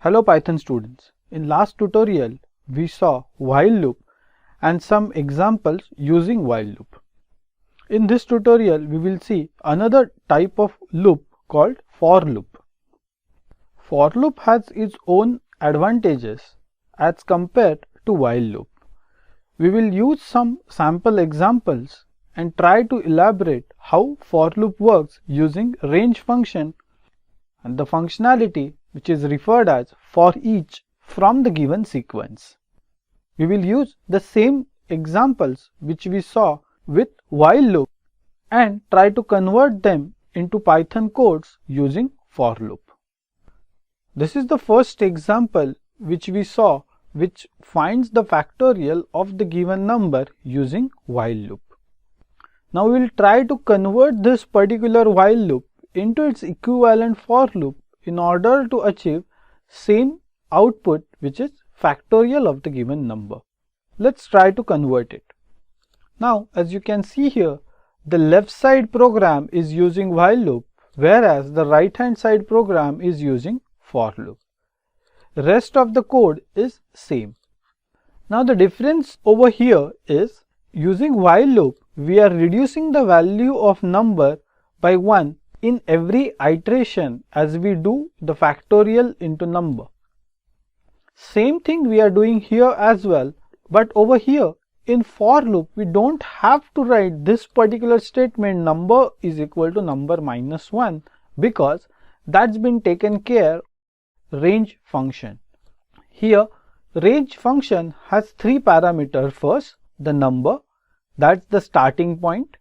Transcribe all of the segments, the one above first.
Hello Python students. In last tutorial we saw while loop and some examples using while loop. In this tutorial we will see another type of loop called for loop. For loop has its own advantages as compared to while loop. We will use some sample examples and try to elaborate how for loop works using range function and the functionality which is referred as for each from the given sequence. We will use the same examples which we saw with while loop and try to convert them into Python codes using for loop. This is the first example which we saw, which finds the factorial of the given number using while loop. Now we will try to convert this particular while loop into its equivalent for loop in order to achieve same output, which is factorial of the given number. Let's try to convert it. Now as you can see here, the left side program is using while loop, whereas the right hand side program is using for loop. Rest of the code is same. Now the difference over here is using while loop we are reducing the value of number by 1 in every iteration as we do the factorial into number. Same thing we are doing here as well, but over here in for loop we don't have to write this particular statement number is equal to number minus 1 because that's been taken care range function. Here range function has three parameters. First the number, that's the starting point,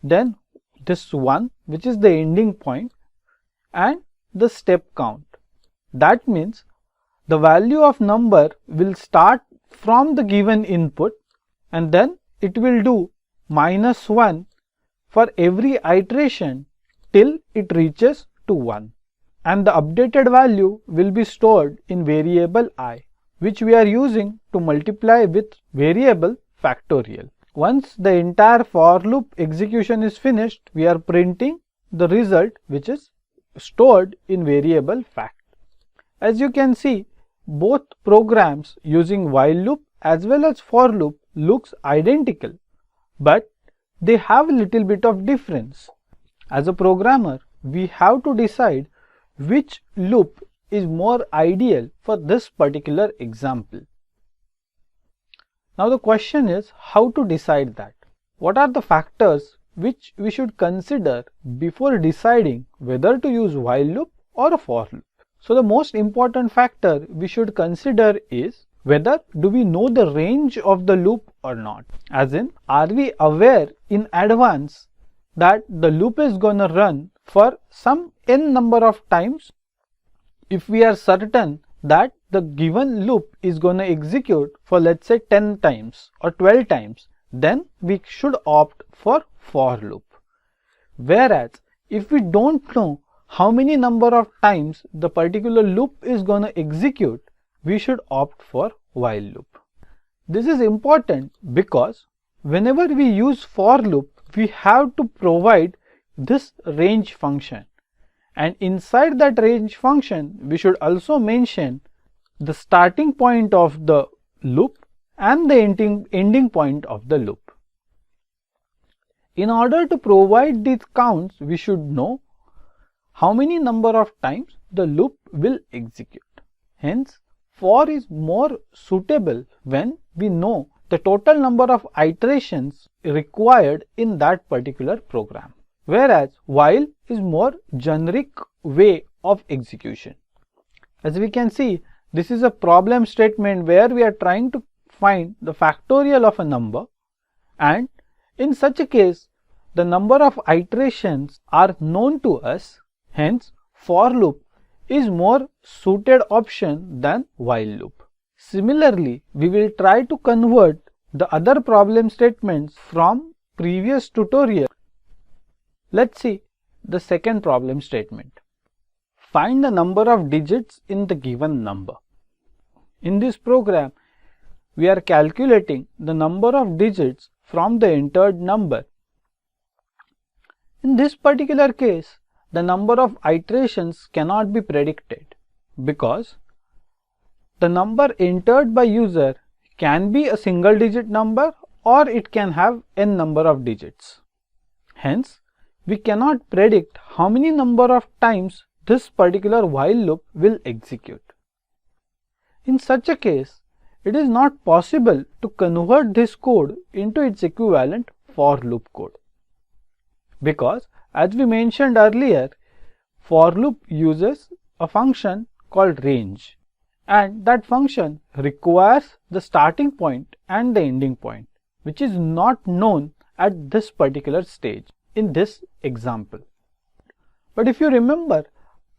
then this one which is the ending point, and the step count. That means the value of number will start from the given input and then it will do minus 1 for every iteration till it reaches to 1, and the updated value will be stored in variable I, which we are using to multiply with variable factorial. Once the entire for loop execution is finished, we are printing the result which is stored in variable fact. As you can see, both programs using while loop as well as for loop looks identical, but they have a little bit of difference. As a programmer, we have to decide which loop is more ideal for this particular example. Now the question is how to decide that. What are the factors which we should consider before deciding whether to use while loop or a for loop? So the most important factor we should consider is whether do we know the range of the loop or not. As in, are we aware in advance that the loop is gonna run for some n number of times? If we are certain that the given loop is going to execute for let's say 10 times or 12 times, then we should opt for loop. Whereas if we don't know how many number of times the particular loop is going to execute, we should opt for while loop. This is important because whenever we use for loop, we have to provide this range function, and inside that range function we should also mention the starting point of the loop and the ending point of the loop. In order to provide these counts, we should know how many number of times the loop will execute. Hence, for is more suitable when we know the total number of iterations required in that particular program, whereas while is more generic way of execution. As we can see, this is a problem statement where we are trying to find the factorial of a number, and in such a case the number of iterations are known to us. Hence for loop is more suited option than while loop. Similarly, we will try to convert the other problem statements from previous tutorial. Let's see the second problem statement. Find the number of digits in the given number. In this program, we are calculating the number of digits from the entered number. In this particular case, the number of iterations cannot be predicted because The number entered by user can be a single digit number or it can have n number of digits. Hence, we cannot predict how many number of times this particular while loop will execute. In such a case, it is not possible to convert this code into its equivalent for loop code. Because, as we mentioned earlier, for loop uses a function called range, and that function requires the starting point and the ending point, which is not known at this particular stage in this example. But if you remember,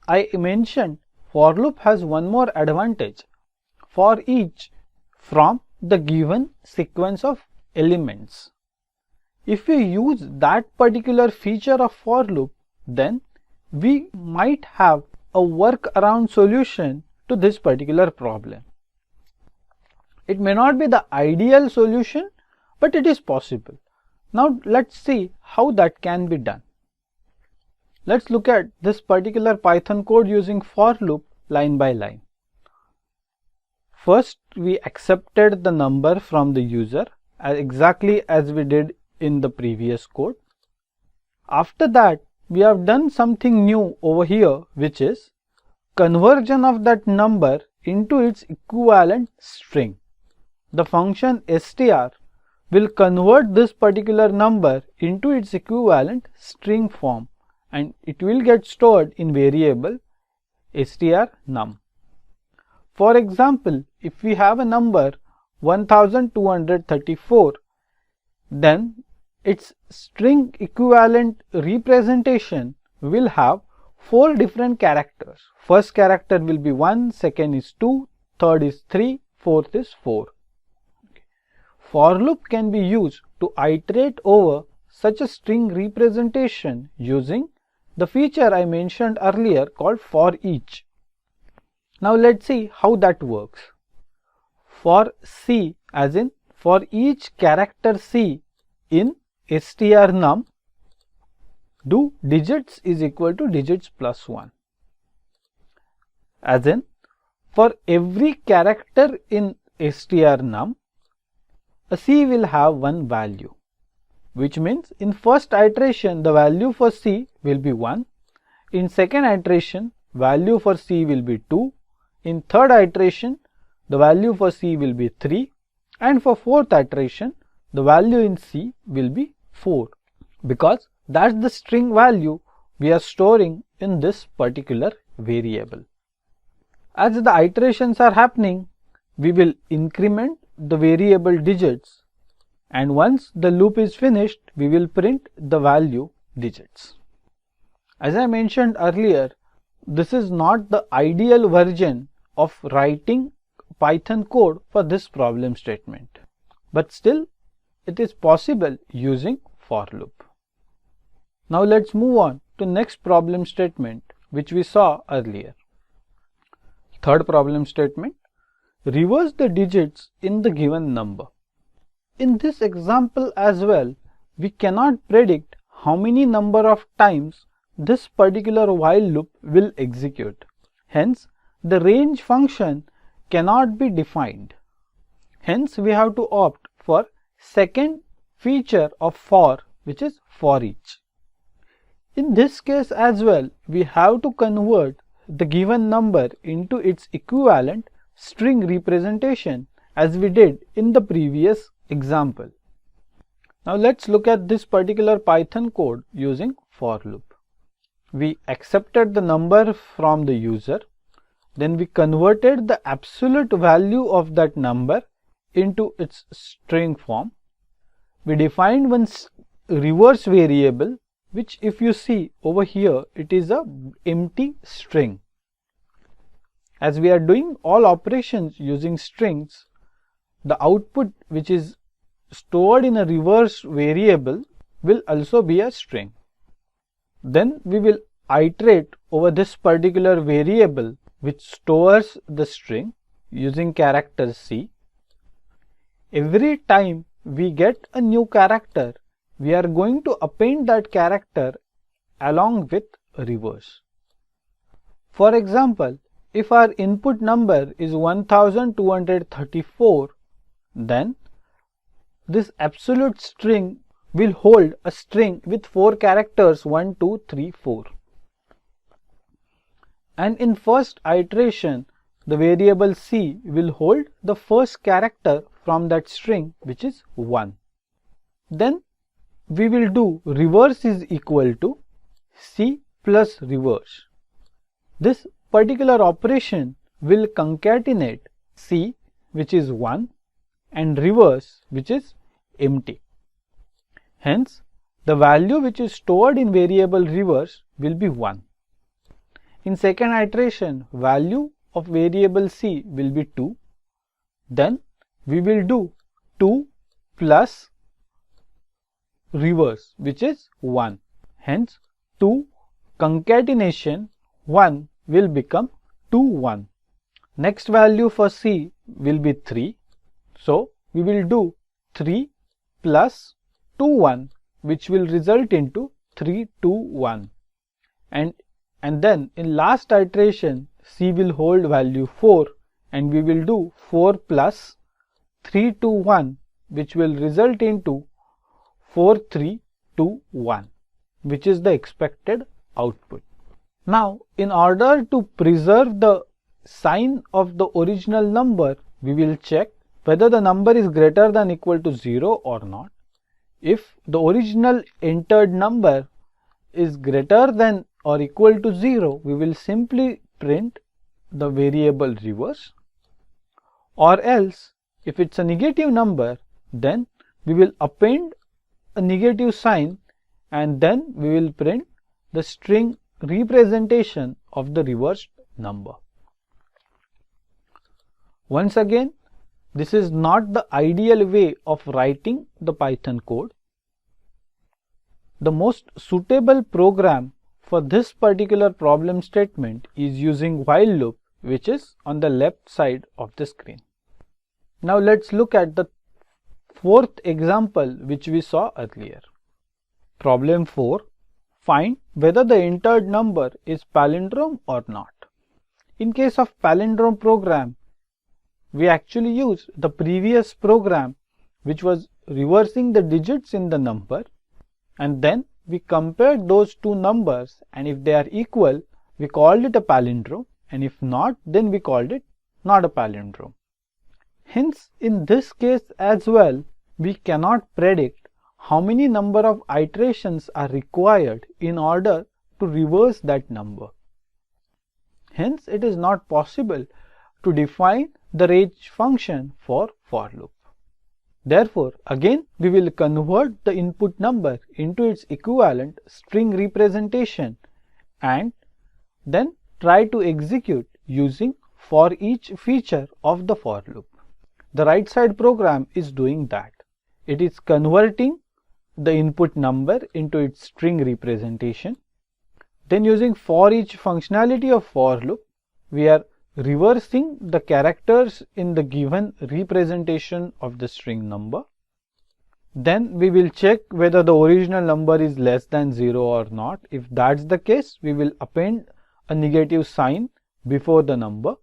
I mentioned for loop has one more advantage. For each from the given sequence of elements. If we use that particular feature of for loop, then we might have a workaround solution to this particular problem. It may not be the ideal solution, but it is possible. Now let's see how that can be done. Let's look at this particular Python code using for loop line by line. First, we accepted the number from the user exactly as we did in the previous code. After that, we have done something new over here, which is conversion of that number into its equivalent string. The function str will convert this particular number into its equivalent string form, and it will get stored in variable strnum. For example, if we have a number 1234, then its string equivalent representation will have 4 different characters. First character will be 1, second is 2, third is 3, fourth is 4. For loop can be used to iterate over such a string representation using the feature I mentioned earlier called for each. Now let's see how that works. For C, as in for each character C in strnum, do digits is equal to digits plus 1. As in, for every character in strnum, a C will have one value, which means in first iteration the value for C will be 1, in second iteration value for C will be 2, in third iteration the value for C will be 3, and for fourth iteration the value in C will be 4, because that's the string value we are storing in this particular variable. As the iterations are happening, we will increment the variable digits, and once the loop is finished, we will print the value digits. As I mentioned earlier, this is not the ideal version of writing Python code for this problem statement, but still it is possible using for loop. Now let's move on to next problem statement which we saw earlier. Third problem statement, reverse the digits in the given number. In this example as well, we cannot predict how many number of times this particular while loop will execute. Hence, the range function cannot be defined. Hence, we have to opt for second feature of for, which is for each. In this case as well, we have to convert the given number into its equivalent string representation as we did in the previous example. Now let's look at this particular Python code using for loop. We accepted the number from the user, then we converted the absolute value of that number into its string form. We defined one reverse variable, which if you see over here, it is a empty string. As we are doing all operations using strings, the output which is stored in a reverse variable will also be a string. Then we will iterate over this particular variable which stores the string using character C. Every time we get a new character, we are going to append that character along with a reverse. For example, if our input number is 1234, then this absolute string will hold a string with 4 characters 1, 2, 3, 4. And in first iteration, the variable c will hold the first character from that string, which is 1. Then we will do reverse is equal to c plus reverse. This particular operation will concatenate c, which is 1, and reverse, which is empty. Hence, the value which is stored in variable reverse will be 1. In second iteration, value of variable c will be 2. Then we will do 2 plus reverse, which is 1. Hence, 2 concatenation 1 will become 2, 1. Next value for c will be 3. So, we will do 3 plus 2, 1, which will result into 3, 2, 1. And then in last iteration, c will hold value 4, and we will do 4 plus 3, 2, 1, which will result into 4, 3, 2, 1, which is the expected output. Now, in order to preserve the sign of the original number, we will check whether the number is greater than equal to 0 or not. If the original entered number is greater than or equal to 0, we will simply print the variable reverse, or else if it's a negative number, then we will append a negative sign, and then we will print the string representation of the reversed number. Once again, this is not the ideal way of writing the Python code. The most suitable program for this particular problem statement is using while loop, which is on the left side of the screen. Now let's look at the fourth example which we saw earlier. Problem 4. Find whether the entered number is palindrome or not. In case of palindrome program, we actually use the previous program which was reversing the digits in the number, and then we compared those two numbers, and if they are equal, we called it a palindrome, and if not, then we called it not a palindrome. Hence, in this case as well, we cannot predict how many number of iterations are required in order to reverse that number. Hence, it is not possible to define the range function for loop. Therefore, again we will convert the input number into its equivalent string representation and then try to execute using for each feature of the for loop. The right side program is doing that. It is converting the input number into its string representation. Then using for each functionality of for loop, we are reversing the characters in the given representation of the string number. Then we will check whether the original number is less than 0 or not. If that's the case, we will append a negative sign before the number.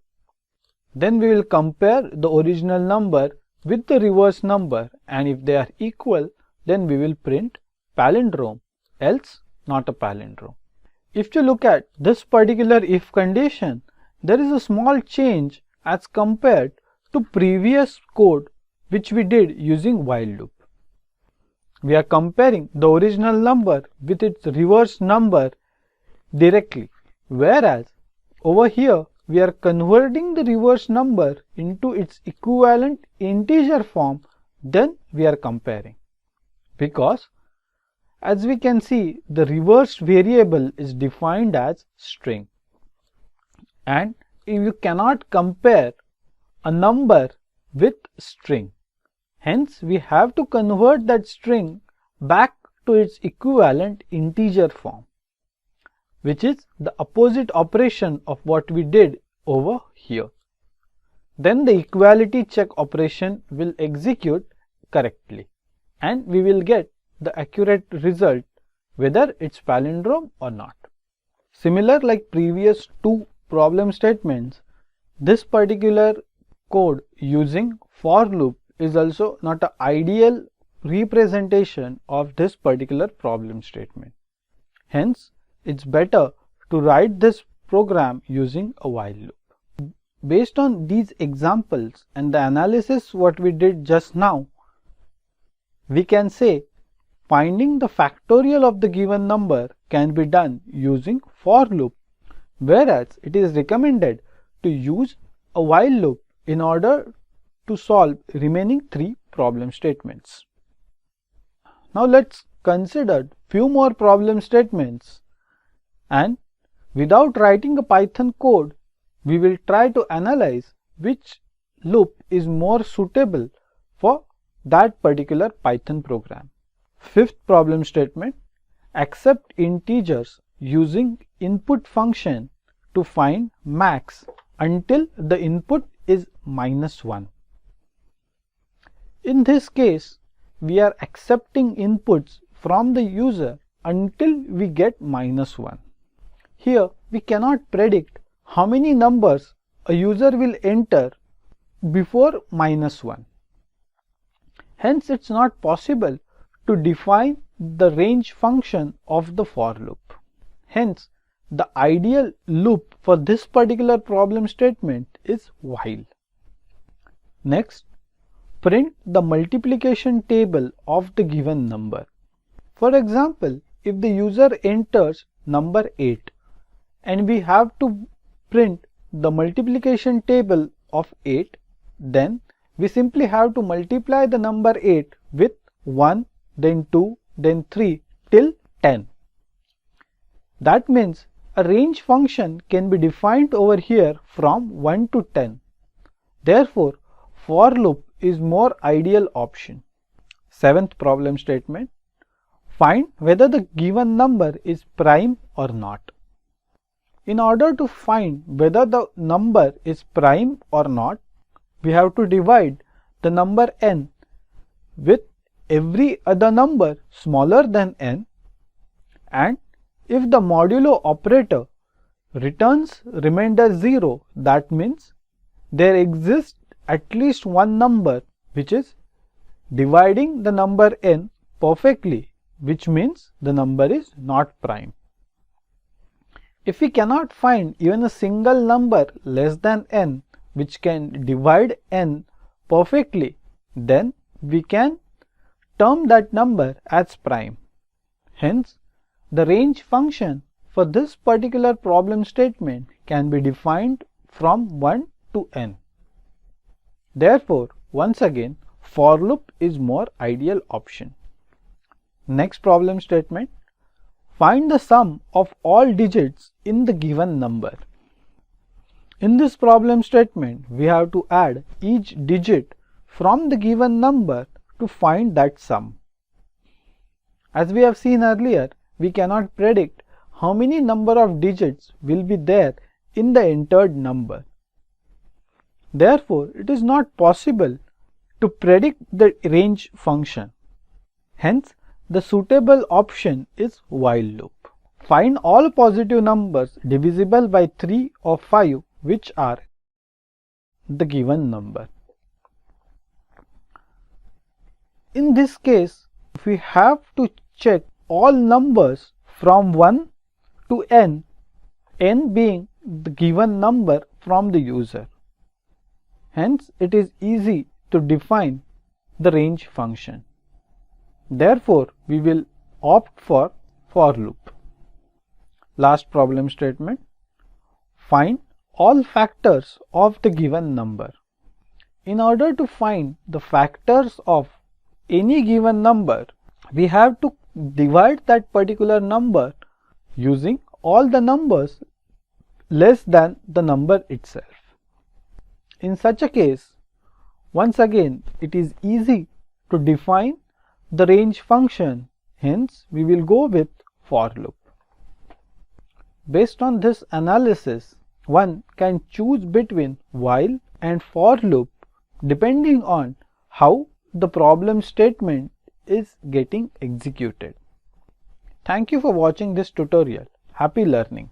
Then we will compare the original number with the reverse number, and if they are equal, then we will print palindrome, else not a palindrome. If you look at this particular if condition, there is a small change as compared to previous code which we did using while loop. We are comparing the original number with its reverse number directly, whereas over here we are converting the reverse number into its equivalent integer form, then we are comparing. Because as we can see, the reversed variable is defined as string, and you cannot compare a number with string. Hence, we have to convert that string back to its equivalent integer form, which is the opposite operation of what we did over here. Then the equality check operation will execute correctly, and we will get the accurate result whether it's palindrome or not. Similar like previous two problem statements, this particular code using for loop is also not an ideal representation of this particular problem statement. Hence, it's better to write this program using a while loop. Based on these examples and the analysis what we did just now, we can say finding the factorial of the given number can be done using for loop, whereas it is recommended to use a while loop in order to solve remaining 3 problem statements. Now let's consider few more problem statements, and without writing a Python code, we will try to analyze which loop is more suitable for that particular Python program. Fifth problem statement, accept integers using input function to find max until the input is -1. In this case, we are accepting inputs from the user until we get -1. Here we cannot predict how many numbers a user will enter before -1. Hence, it's not possible to define the range function of the for loop. Hence, the ideal loop for this particular problem statement is while. Next, print the multiplication table of the given number. For example, if the user enters number 8 and we have to print the multiplication table of 8, then we simply have to multiply the number 8 with 1, then 2, then 3 till 10. That means a range function can be defined over here from 1 to 10. Therefore, for loop is more ideal option. Seventh problem statement, find whether the given number is prime or not. In order to find whether the number is prime or not, we have to divide the number n with every other number smaller than n, and if the modulo operator returns remainder 0, that means there exists at least one number which is dividing the number n perfectly, which means the number is not prime. If we cannot find even a single number less than n which can divide n perfectly, then we can term that number as prime. Hence, the range function for this particular problem statement can be defined from 1 to n. Therefore, once again, for loop is more ideal option. Next problem statement, find the sum of all digits in the given number. In this problem statement, we have to add each digit from the given number to find that sum. As we have seen earlier, we cannot predict how many number of digits will be there in the entered number. Therefore, it is not possible to predict the range function. Hence, the suitable option is while loop. Find all positive numbers divisible by 3 or 5 which are the given number. In this case, we have to check all numbers from 1 to n, n being the given number from the user. Hence, it is easy to define the range function. Therefore, we will opt for loop. Last problem statement, find all factors of the given number. In order to find the factors of any given number, we have to divide that particular number using all the numbers less than the number itself. In such a case, once again, it is easy to define the range function. Hence, we will go with for loop. Based on this analysis, one can choose between while and for loop depending on how the problem statement is getting executed. Thank you for watching this tutorial. Happy learning.